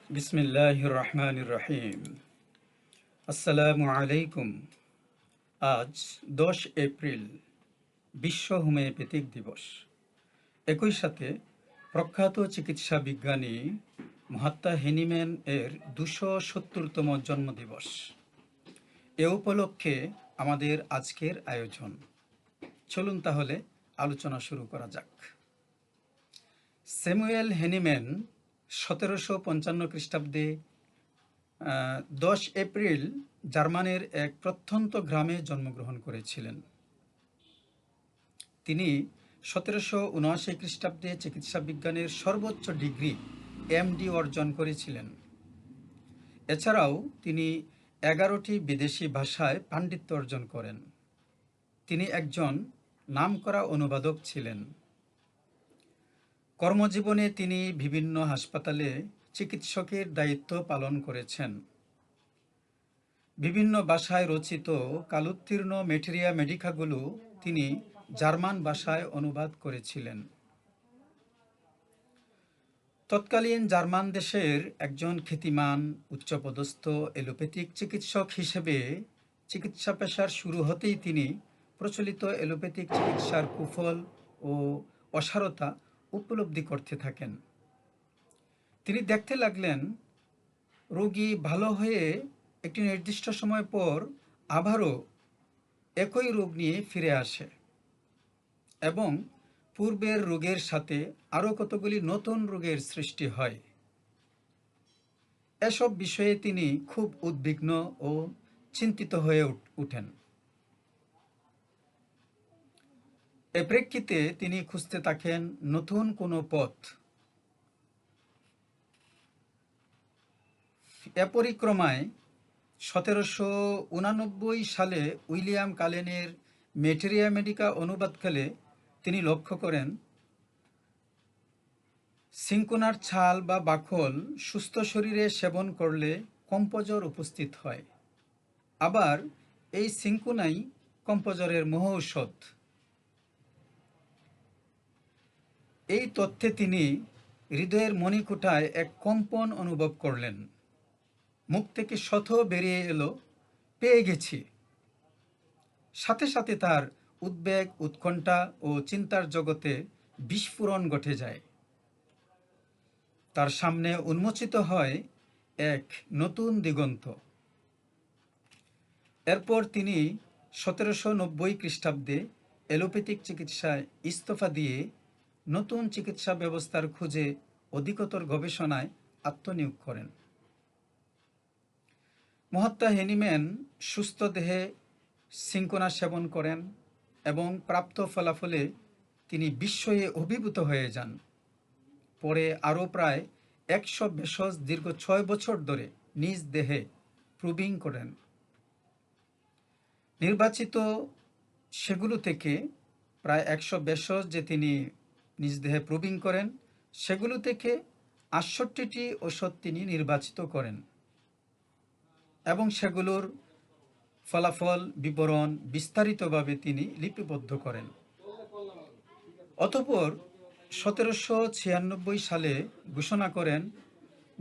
বিসমিল্লাহির রহমানির রহিম। আসসালামু আলাইকুম। আজ 10 এপ্রিল, বিশ্ব হোমিওপ্যাথিক দিবস। একই সাথে প্রখ্যাত চিকিৎসা বিজ্ঞানী মহাত্মা হেনিম্যান এর 270তম জন্মদিবস। এ উপলক্ষে আমাদের আজকের আয়োজন। চলুন তাহলে আলোচনা শুরু করা যাক। স্যামুয়েল হেনিম্যান 1755 খ্রিস্টাব্দে 10 এপ্রিল জার্মানের এক প্রত্যন্ত গ্রামে জন্মগ্রহণ করেছিলেন। তিনি 1779 খ্রিস্টাব্দে চিকিৎসা বিজ্ঞানের সর্বোচ্চ ডিগ্রি এমডি অর্জন করেছিলেন। এছাড়াও তিনি 11টি বিদেশি ভাষায় পাণ্ডিত্য অর্জন করেন। তিনি একজন নামকরা অনুবাদক ছিলেন। কর্মজীবনে তিনি বিভিন্ন হাসপাতালে চিকিৎসকের দায়িত্ব পালন করেছেন। বিভিন্ন ভাষায় রচিত কালোত্তীর্ণ ম্যাটেরিয়া মেডিকাগুলো তিনি জার্মান ভাষায় অনুবাদ করেছিলেন। তৎকালীন জার্মান দেশের একজন খ্যাতিমান উচ্চপদস্থ এলোপ্যাথিক চিকিৎসক হিসেবে চিকিৎসা পেশার শুরু হতেই তিনি প্রচলিত এলোপ্যাথিক চিকিৎসার কুফল ও অসারতা উপলব্ধি করতে থাকেন। তিনি দেখতে লাগলেন রোগী ভালো হয়ে একটি নির্দিষ্ট সময় পর আবারও একই রোগ নিয়ে ফিরে আসে এবং পূর্বের রোগের সাথে আরও কতগুলি নতুন রোগের সৃষ্টি হয়। এসব বিষয়ে তিনি খুব উদ্বিগ্ন ও চিন্তিত হয়ে ওঠেন। এ প্রেক্ষিতে তিনি খুঁজতে থাকেন নতুন কোনো পথ। এ পরিক্রমায় 1789 সালে উইলিয়াম কালেনের ম্যাটেরিয়া মেডিকা অনুবাদকালে তিনি লক্ষ্য করেন সিনকোনার ছাল বা বাকল সুস্থ শরীরে সেবন করলে কম্পজ্বর উপস্থিত হয়। আবার এই সিনকোনাই কম্পজ্বরের মহৌষধ। এই তথ্যে তিনি হৃদয়ের মণিকূঠায় এক কম্পন অনুভব করলেন। মুখ থেকে শত বেরিয়ে এলো, পেয়ে গেছি। সাথে সাথে তার উদ্বেগ, উৎকণ্ঠা ও চিন্তার জগতে বিস্ফোরণ ঘটে যায়। তার সামনে উন্মোচিত হয় এক নতুন দিগন্ত। এরপর তিনি 1790 খ্রিস্টাব্দে এলোপ্যাথিক চিকিৎসায় ইস্তফা দিয়ে নতুন চিকিৎসা ব্যবস্থার খোঁজে অধিকতর গবেষণায় আত্মনিয়োগ করেন। মহাত্মা হেনিম্যান সুস্থ দেহে সিনকোনা সেবন করেন এবং প্রাপ্ত ফলাফলে তিনি বিস্ময়ে অভিভূত হয়ে যান। পরে আরও প্রায় 100 ভেষজ দীর্ঘ 6 বছর ধরে নিজ দেহে প্রুবিং করেন। নির্বাচিত সেগুলো থেকে প্রায় 100 ভেষজ যে তিনি নিজ দেহে প্রুবিং করেন, সেগুলো থেকে 68টি ওষুধ তিনি নির্বাচিত করেন এবং সেগুলোর ফলাফল বিবরণ বিস্তারিতভাবে তিনি লিপিবদ্ধ করেন। অতঃপর 1796 সালে ঘোষণা করেন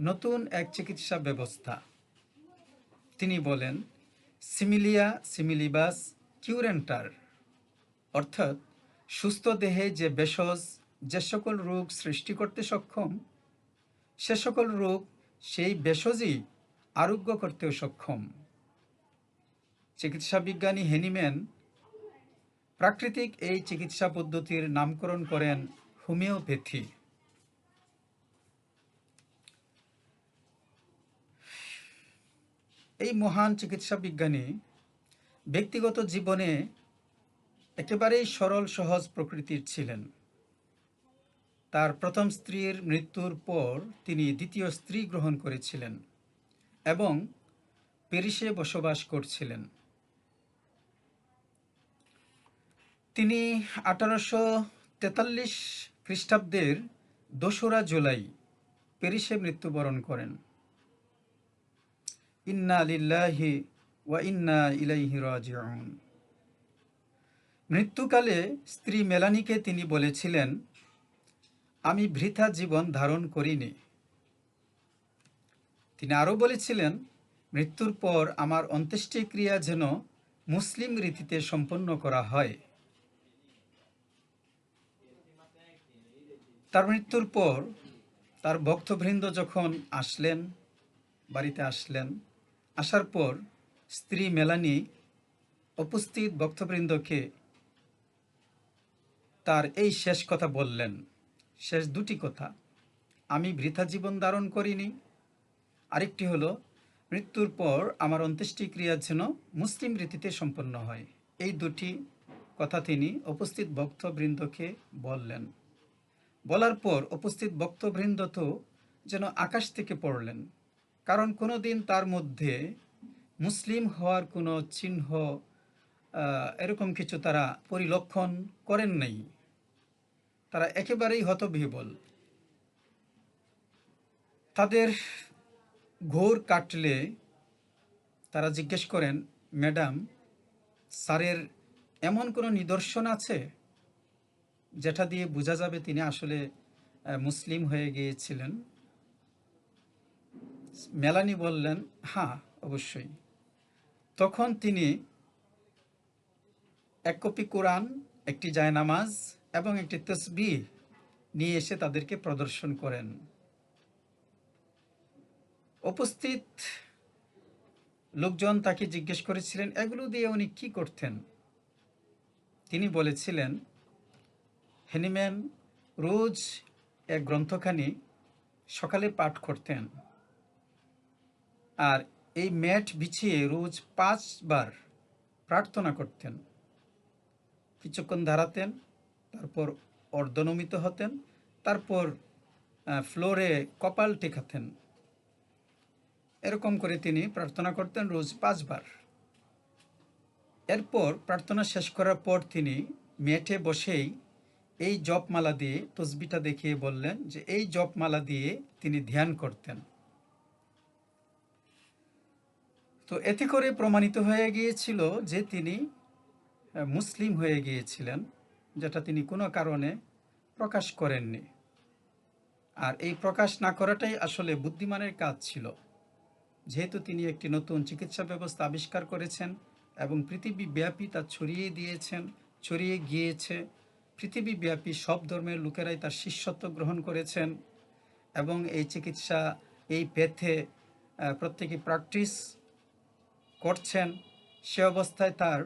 নতুন এক চিকিৎসা ব্যবস্থা। তিনি বলেন সিমিলিয়া সিমিলিবাস কিউরেন্টার, অর্থাৎ সুস্থ দেহে যে ভেষজ যে সকল রোগ সৃষ্টি করতে সক্ষম, সে সকল রোগ সেই ভেষজই আরোগ্য করতেও সক্ষম। চিকিৎসা বিজ্ঞানী হেনিম্যান প্রাকৃতিক এই চিকিৎসা পদ্ধতির নামকরণ করেন হোমিওপ্যাথি। এই মহান চিকিৎসা বিজ্ঞানী ব্যক্তিগত জীবনে একেবারেই সরল সহজ প্রকৃতির ছিলেন। তার প্রথম স্ত্রীর মৃত্যুর পর তিনি দ্বিতীয় স্ত্রী গ্রহণ করেছিলেন এবং প্যারিসে বসবাস করছিলেন। তিনি 1843 খ্রিস্টাব্দের 2রা জুলাই প্যারিসে মৃত্যুবরণ করেন। ইন্না লিল্লাহি ওয়া ইন্না ইলাইহি রাজিউন। মৃত্যুকালে স্ত্রী মেলানিকে তিনি বলেছিলেন, আমি বৃথা জীবন ধারণ করিনি। তিনি আরও বলেছিলেন, মৃত্যুর পর আমার অন্ত্যেষ্টিক্রিয়া যেন মুসলিম রীতিতে সম্পন্ন করা হয়। তার মৃত্যুর পর তার ভক্তবৃন্দ যখন আসলেন, বাড়িতে আসলেন, আসার পর স্ত্রী মেলানি উপস্থিত ভক্তবৃন্দকে তার এই শেষ কথা বললেন, শেষ দুটি কথা, আমি বৃথা জীবন ধারণ করিনি, আরেকটি হলো মৃত্যুর পর আমার অন্ত্যেষ্টিক্রিয়া যেন মুসলিম রীতিতে সম্পন্ন হয়। এই দুটি কথা তিনি উপস্থিত ভক্তবৃন্দকে বললেন। বলার পর উপস্থিত ভক্তবৃন্দ তো যেন আকাশ থেকে পড়লেন, কারণ কোনোদিন তার মধ্যে মুসলিম হওয়ার কোনো চিহ্ন এরকম কিছু তারা পরিলক্ষণ করেন নাই। তারা একেবারেই হতবিহ্বল। তাদের ঘোর কাটলে তারা জিজ্ঞেস করেন, ম্যাডাম, স্যারের এমন কোনো নিদর্শন আছে যেটা দিয়ে বোঝা যাবে তিনি আসলে মুসলিম হয়ে গিয়েছিলেন? মেলানি বললেন, হ্যাঁ, অবশ্যই। তখন তিনি এক কপি কোরআন, একটি জায়নামাজ এবং একটি তসবিহ নিয়ে এসে তাদেরকে প্রদর্শন করেন। উপস্থিত লোকজন তাকে জিজ্ঞেস করেছিলেন, এগুলো দিয়ে উনি কি করতেন? তিনি বলেছিলেন, হ্যানিম্যান রোজ এক গ্রন্থখানি সকালে পাঠ করতেন, আর এই ম্যাট বিছিয়ে রোজ 5 বার প্রার্থনা করতেন। কিছুক্ষণ দাঁড়াতেন, তারপর অর্ধনমিত হতেন, তারপর ফ্লোরে কপাল টেকাতেন। এরকম করে তিনি প্রার্থনা করতেন রোজ 5 বার। এরপর প্রার্থনা শেষ করার পর তিনি ম্যাটে বসেই এই জপমালা দিয়ে, তসবিটা দেখিয়ে বললেন যে এই জপমালা দিয়ে তিনি ধ্যান করতেন। তো এতে করে প্রমাণিত হয়ে গিয়েছিল যে তিনি মুসলিম হয়ে গিয়েছিলেন, যেটা তিনি কোনো কারণে প্রকাশ করেননি। আর এই প্রকাশ না করাটাই আসলে বুদ্ধিমানের কাজ ছিল, যেহেতু তিনি একটি নতুন চিকিৎসা ব্যবস্থা আবিষ্কার করেছেন এবং পৃথিবীব্যাপী তা ছড়িয়ে গিয়েছে। পৃথিবীব্যাপী সব ধর্মের লোকেরাই তার শিষ্যত্ব গ্রহণ করেছেন এবং এই চিকিৎসা, এই পেথে প্রত্যেকে প্র্যাকটিস করছেন। সে অবস্থায় তার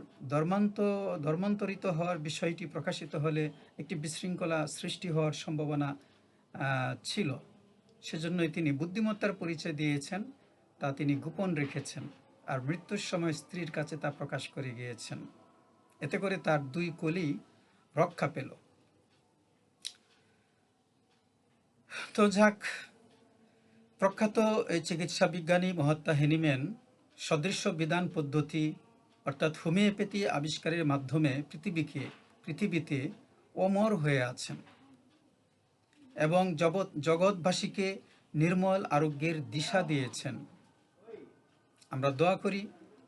ধর্মান্তরিত হওয়ার বিষয়টি প্রকাশিত হলে একটি বিশৃঙ্খলা সৃষ্টি হওয়ার সম্ভাবনা ছিল। সেজন্যই তিনি বুদ্ধিমত্তার পরিচয় দিয়েছেন, তা তিনি গোপন রেখেছেন, আর মৃত্যুর সময় স্ত্রীর কাছে তা প্রকাশ করে গিয়েছেন। এতে করে তার 2 কলি রক্ষা পেল। তো যাক, প্রখ্যাত এই চিকিৎসা বিজ্ঞানী মহাত্মা হ্যানিম্যান সদৃশ্য বিধান পদ্ধতি অর্থাৎ হোমিওপ্যাথি আবিষ্কারের মাধ্যমে পৃথিবীতে অমর হয়ে আছেন এবং জগৎবাসীকে নির্মল আরোগ্যের দিশা দিয়েছেন। আমরা দোয়া করি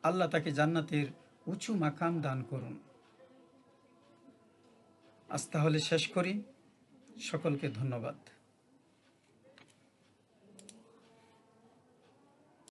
আল্লাহ তাকে জান্নাতের উঁচু মাকাম দান করুন। আজ তাহলে শেষ করি। সকলকে ধন্যবাদ।